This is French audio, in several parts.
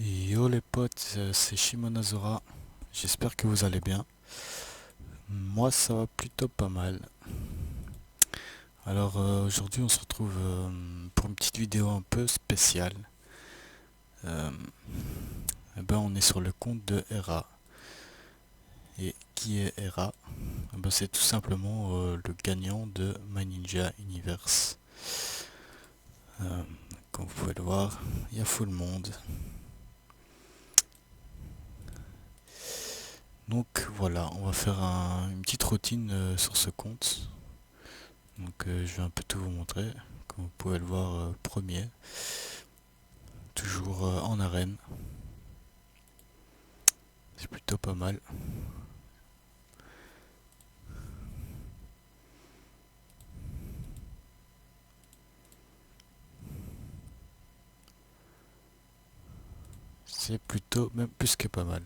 Yo les potes, c'est Shimon Azura. J'espère que vous allez bien. Moi ça va plutôt pas mal. Alors aujourd'hui on se retrouve pour une petite vidéo un peu spéciale. Euh, on est sur le compte de Hera. Et qui est Hera? C'est tout simplement le gagnant de My Ninja Universe. Euh, Comme vous pouvez le voir, il y a full monde. Donc voilà, on va faire une petite routine sur ce compte. Donc je vais un peu tout vous montrer. Comme vous pouvez le voir, premier, toujours en arène. C'est plutôt pas mal. C'est plutôt même plus que pas mal.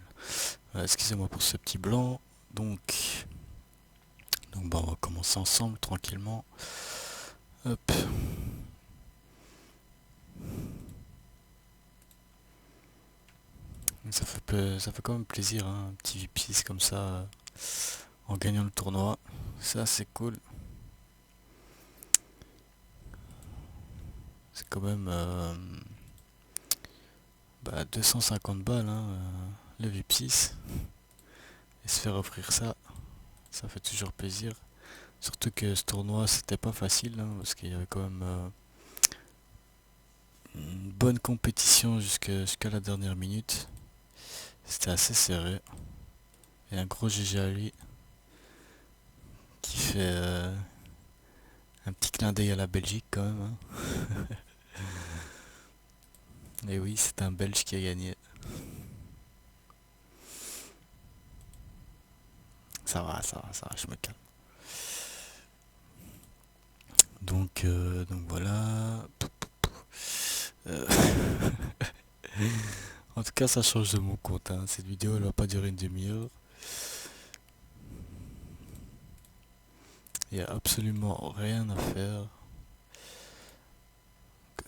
Excusez-moi pour ce petit blanc. Donc on va commencer ensemble tranquillement. Hop. Ça fait quand même plaisir, hein, un petit VIP6 comme ça en gagnant le tournoi. Ça c'est cool. C'est quand même 250 balles, hein, le VIP6. Et se faire offrir ça, ça fait toujours plaisir. Surtout que ce tournoi c'était pas facile, hein, parce qu'il y avait quand même une bonne compétition jusqu'à la dernière minute. C'était assez serré. Et un gros GG à lui qui fait un petit clin d'œil à la Belgique quand même, hein. Et oui, c'est un Belge qui a gagné. Ça va, je me calme. Donc voilà. Euh, En tout cas, ça change de mon compte, hein. Cette vidéo, elle va pas durer une demi-heure. Il y a absolument rien à faire.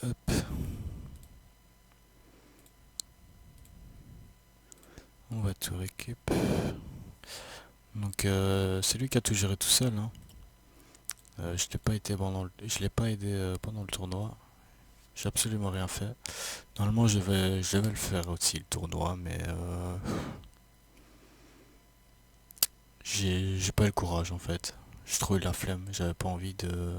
Hop, on va tout récup. Donc c'est lui qui a tout géré tout seul, hein. Je l'ai pas aidé pendant le tournoi. J'ai absolument rien fait. Normalement, je vais le faire aussi le tournoi, mais j'ai pas eu le courage en fait. J'ai trouvé la flemme. J'avais pas envie de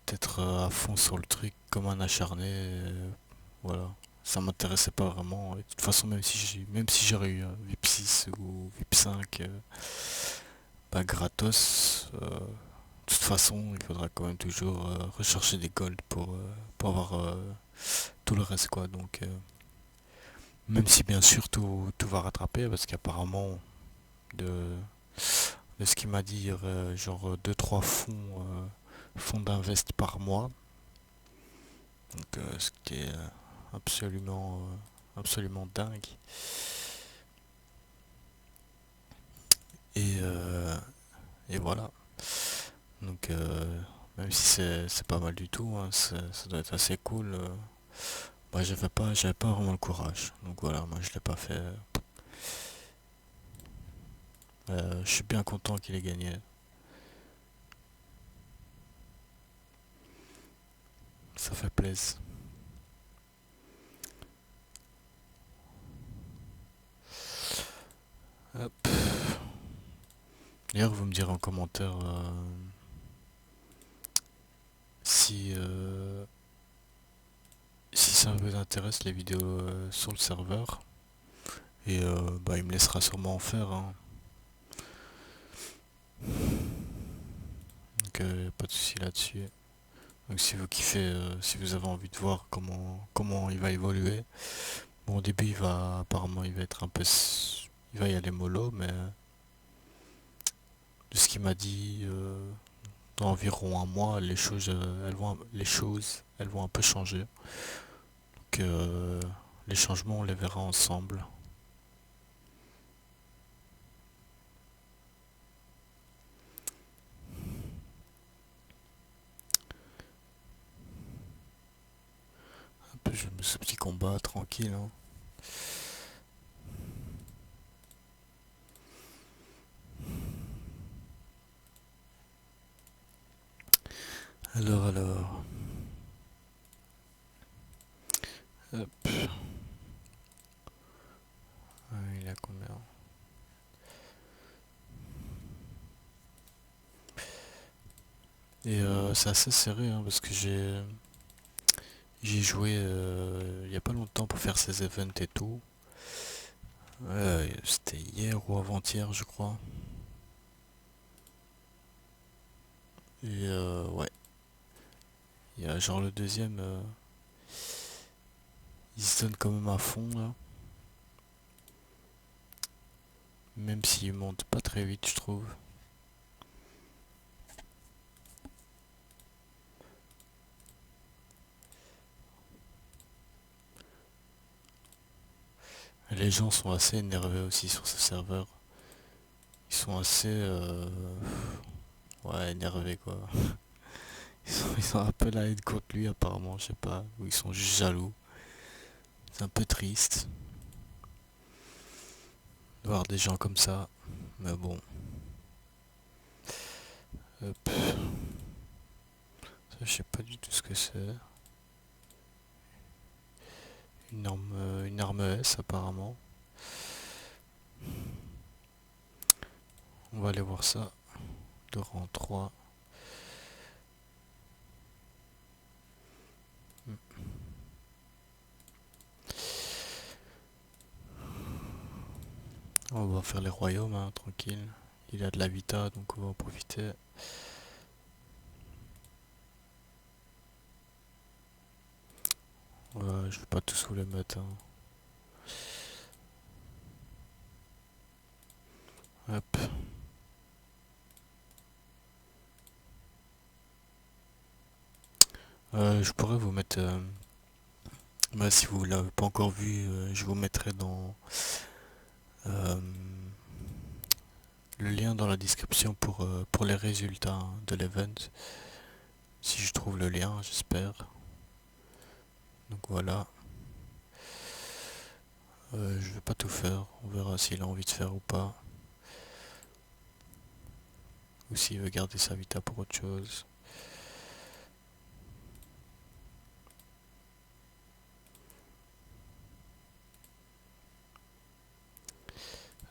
d'être à fond sur le truc comme un acharné. Voilà, ça m'intéressait pas vraiment. Et de toute façon, même si j'aurais eu un VIP 6 ou VIP 5, gratos. De toute façon, il faudra quand même toujours rechercher des golds pour avoir tout le reste, quoi. Donc, même si bien sûr tout va rattraper, parce qu'apparemment, de, de ce qu'il m'a dit, il y aurait genre deux trois fonds d'invest par mois. Donc, ce qui est absolument dingue. Et, euh, et voilà. Donc, même si c'est pas mal du tout, hein, ça doit être assez cool. J'avais pas vraiment le courage. Donc voilà, moi je l'ai pas fait. Je suis bien content qu'il ait gagné. Ça fait plaisir. Hop. D'ailleurs, vous me direz en commentaire si, si ça vous intéresse les vidéos sur le serveur. Et il me laissera sûrement en faire, hein. Donc pas de souci là-dessus. Donc si vous kiffez, si vous avez envie de voir comment il va évoluer. Bon, au début, apparemment, il va être il va y aller mollo, mais de ce qu'il m'a dit, dans environ un mois, elles vont un peu changer. Donc, les changements, on les verra ensemble. je me ce petit combat tranquille, hein. Alors. Hop. Ah, il a combien? Et c'est assez serré, hein, parce que j'ai joué il y a pas longtemps pour faire ces events et tout. C'était hier ou avant-hier, je crois. Et ouais, il y a genre le deuxième, il se donne quand même à fond là. Même s'il monte pas très vite, je trouve. Les gens sont assez énervés aussi sur ce serveur. Ils sont assez ouais, énervés quoi. Ils sont un peu la haine contre lui apparemment, je sais pas. Ou ils sont juste jaloux. C'est un peu triste de voir des gens comme ça. Mais bon. Hop. Ça, je sais pas du tout ce que c'est. Une arme S apparemment. On va aller voir ça. De rang 3. On va faire les royaumes, hein, tranquille. Il a de la vita, donc on va en profiter. Ouais, je vais pas tous vous les mettre, hein. Hop. Je pourrais vous mettre... bah, si vous l'avez pas encore vu, je vous mettrai dans... euh, le lien dans la description pour les résultats, hein, de l'event. Si je trouve le lien, j'espère. Donc voilà. Je vais pas tout faire. On verra s'il a envie de faire ou pas. Ou s'il veut garder sa vita pour autre chose.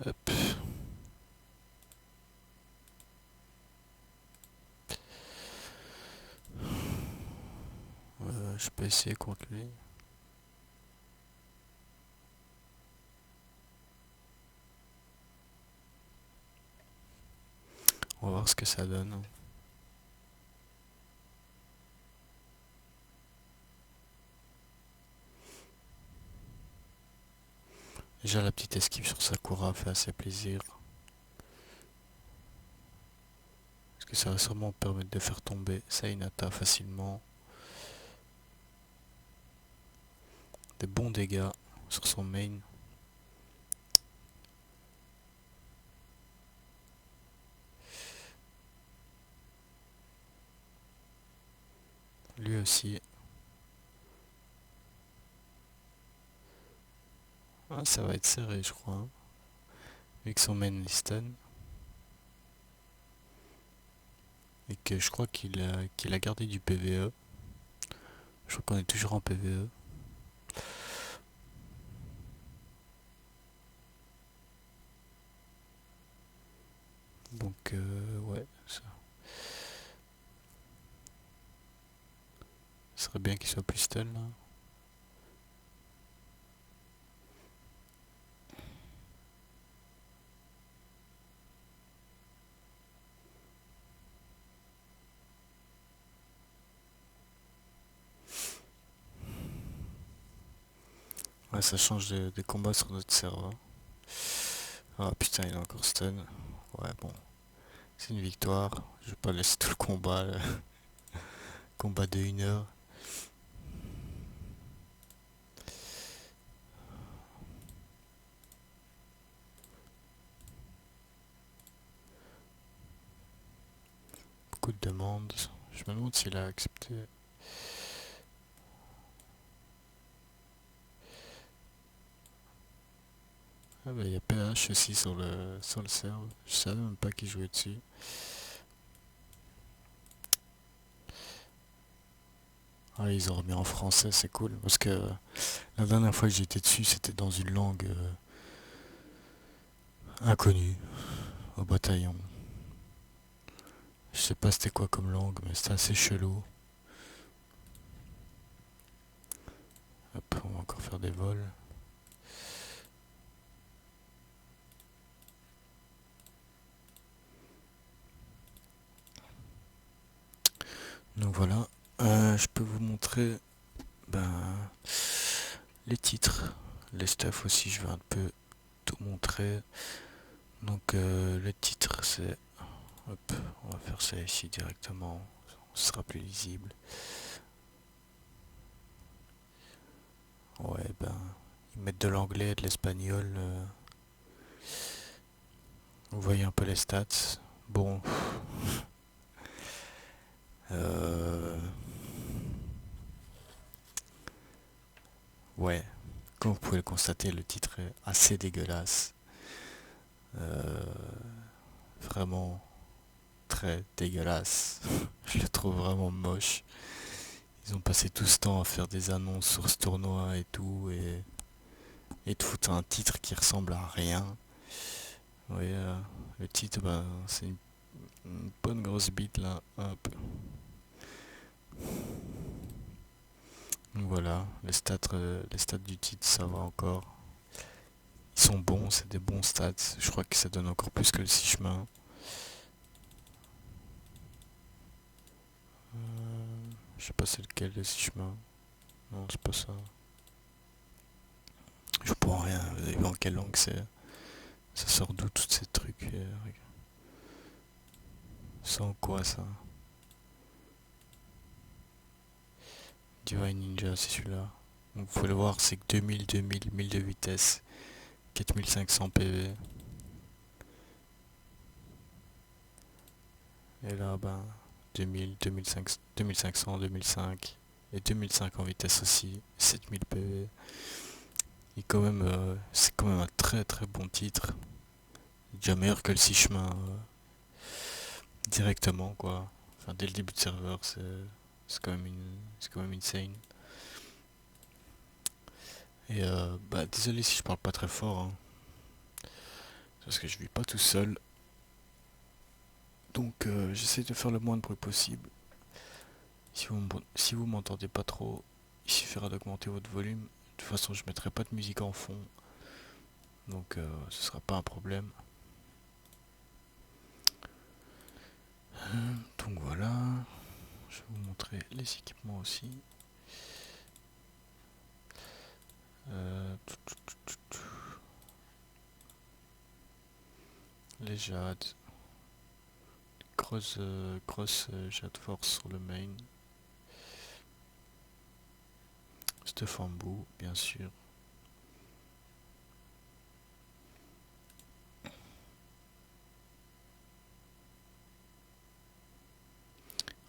Hop. Je peux essayer contre lui. On va voir ce que ça donne. Déjà la petite esquive sur Sakura fait assez plaisir. Parce que ça va sûrement permettre de faire tomber Sainata facilement. Des bons dégâts sur son main. Lui aussi. Ah, ça va être serré, je crois, hein. Vu que son main listen. Et que je crois qu'il a gardé du PVE. Je crois qu'on est toujours en PVE. Donc, ouais, ça serait bien qu'il soit plus stun là. Ouais, ça change des combats sur notre serveur. Ah putain, il est encore stun. Ouais, bon, c'est une victoire. Je vais pas laisser tout le combat, là. Combat de 1 heure. Beaucoup de demandes. Je me demande s'il a accepté. Ah bah il y a PH aussi sur le serve. Je savais même pas qu'il jouait dessus. Ah, ils ont remis en français, c'est cool. Parce que la dernière fois que j'étais dessus, c'était dans une langue inconnue, au bataillon. Je sais pas c'était quoi comme langue, mais c'était assez chelou. Hop, on va encore faire des vols. Donc voilà. Je peux vous montrer ben, les titres. Les stuff aussi, je vais un peu tout montrer. Donc le titre c'est... Hop, on va faire ça ici directement. Ce sera plus lisible. Ouais, ben, ils mettent de l'anglais, de l'espagnol. Vous voyez un peu les stats. Bon, euh, ouais, comme vous pouvez le constater, le titre est assez dégueulasse. Euh, Vraiment très dégueulasse. Je le trouve vraiment moche. Ils ont passé tout ce temps à faire des annonces sur ce tournoi et tout, et de foutre un titre qui ressemble à rien. Oui, le titre, ben, c'est une bonne grosse bite là. Hop. Donc voilà, les stats du titre, ça va encore. Ils sont bons, c'est des bons stats. Je crois que ça donne encore plus que le 6 chemins. Je sais pas c'est lequel le 6 chemins. Non, c'est pas ça. Je comprends rien. Vous avez vu en quelle langue c'est? Ça sort d'où tous ces trucs? Sans quoi ça? Divine Ninja, c'est celui-là. Donc, vous pouvez le voir, c'est que 2000, 2000, 1000 de vitesse, 4500 PV. Et là, ben, 2000, 2500, 2500, 2005. Et 2005 en vitesse aussi, 7000 PV. Et quand même, c'est quand même un très très bon titre. Déjà meilleur que le 6 chemins directement, quoi. Enfin, dès le début de serveur, c'est quand même insane. Et bah, désolé si je parle pas très fort, hein, parce que je vis pas tout seul. Donc, j'essaie de faire le moins de bruit possible. Si vous m'entendez pas trop, il suffira d'augmenter votre volume. De toute façon, je mettrai pas de musique en fond, donc ce sera pas un problème. Donc voilà, je vais vous montrer les équipements aussi. Euh, les jades, grosse jade force sur le main. Stuff en bout, bien sûr.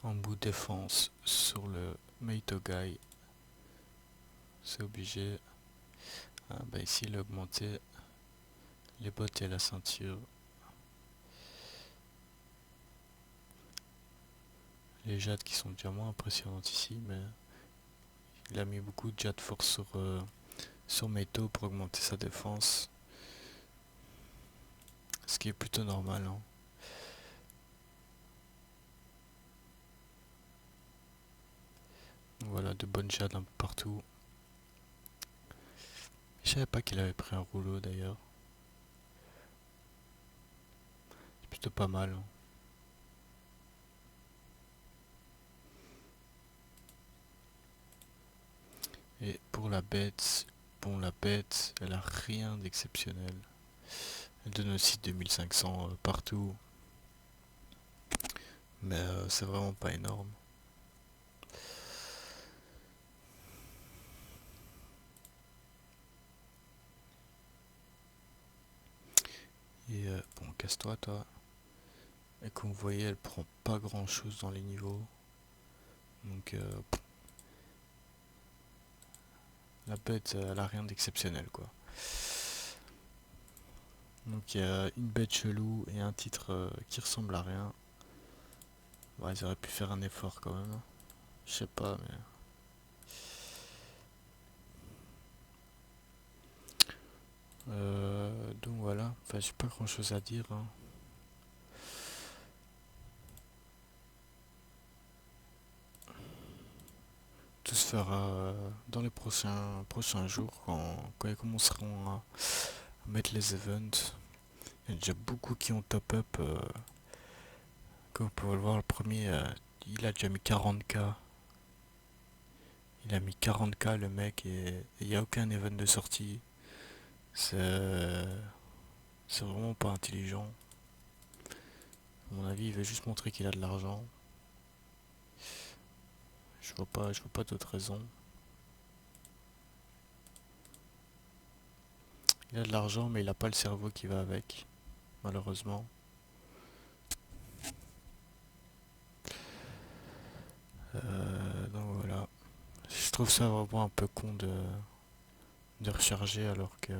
En bout défense sur le Meito Guy, c'est obligé. Ah, bah ici il a augmenté les bottes et la ceinture. Les jades qui sont déjà moins impressionnantes ici, mais il a mis beaucoup de jade force sur Meito pour augmenter sa défense. Ce qui est plutôt normal, hein. Voilà, de bonnes jades un peu partout. Je savais pas qu'il avait pris un rouleau d'ailleurs. C'est plutôt pas mal, hein. Et pour la bête, bon la bête, elle a rien d'exceptionnel. Elle donne aussi 2500 partout. Mais c'est vraiment pas énorme. Et bon, casse-toi toi. Et comme vous voyez, elle prend pas grand chose dans les niveaux. Donc la bête, elle a rien d'exceptionnel quoi. Donc il y a une bête chelou et un titre qui ressemble à rien. Ouais, ils auraient pu faire un effort quand même, hein. Je sais pas, mais... donc voilà, enfin j'ai pas grand chose à dire, hein. Tout se fera dans les prochains jours quand ils commenceront à mettre les events. Il y a déjà beaucoup qui ont top up. Comme vous pouvez le voir, le premier, il a déjà mis 40K. Il a mis 40K le mec et il n'y a aucun event de sortie. C'est c'est vraiment pas intelligent. À mon avis, il veut juste montrer qu'il a de l'argent. Je vois pas d'autre raison. Il a de l'argent, mais il a pas le cerveau qui va avec, malheureusement. Donc voilà. Je trouve ça vraiment un peu con de recharger alors que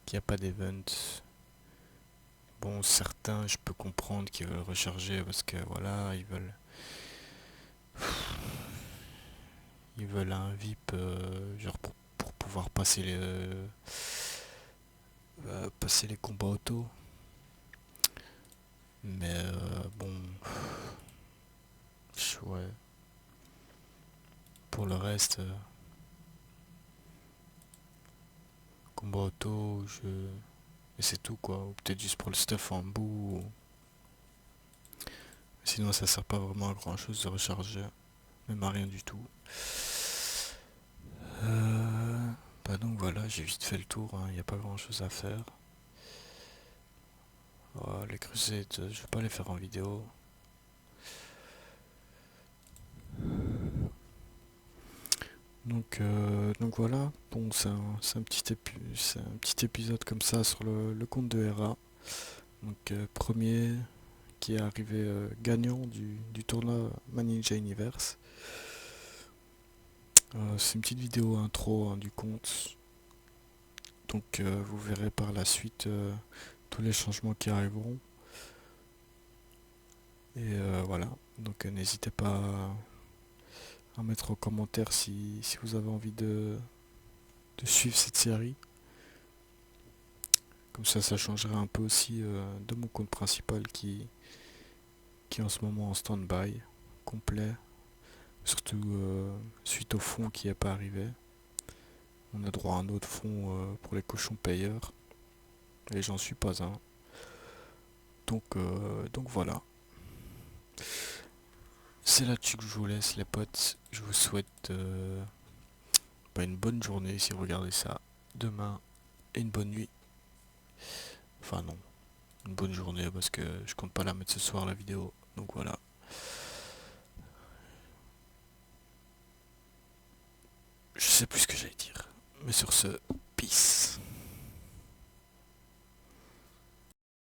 qu'il n'y a pas d'event. Bon, certains, je peux comprendre qu'ils veulent recharger parce que voilà, ils veulent un VIP genre pour pouvoir passer les combats auto. Mais bon, ouais. Pour le reste, combat auto, et c'est tout quoi. Ou peut-être juste pour le stuff en bout. Sinon, ça sert pas vraiment à grand chose de recharger. Même à rien du tout. Euh, Bah donc voilà, j'ai vite fait le tour, hein. Il n'y a pas grand chose à faire. Les crusades, je vais pas les faire en vidéo. Donc voilà, bon c'est c'est un petit épisode comme ça sur le compte de RA. Donc premier qui est arrivé gagnant du tournoi Ninja Universe. C'est une petite vidéo intro hein, du compte. Donc vous verrez par la suite tous les changements qui arriveront. Et voilà, donc n'hésitez pas à mettre en commentaire si vous avez envie de suivre cette série. Comme ça changerait un peu aussi de mon compte principal qui est en ce moment en stand-by, complet. Surtout suite au fonds qui n'est pas arrivé. On a droit à un autre fonds pour les cochons payeurs. Et j'en suis pas un. Donc voilà. C'est là-dessus que je vous laisse les potes. Je vous souhaite une bonne journée si vous regardez ça demain et une bonne nuit. Enfin non, une bonne journée parce que je compte pas la mettre ce soir la vidéo. Donc voilà. Je sais plus ce que j'allais dire. Mais sur ce, peace.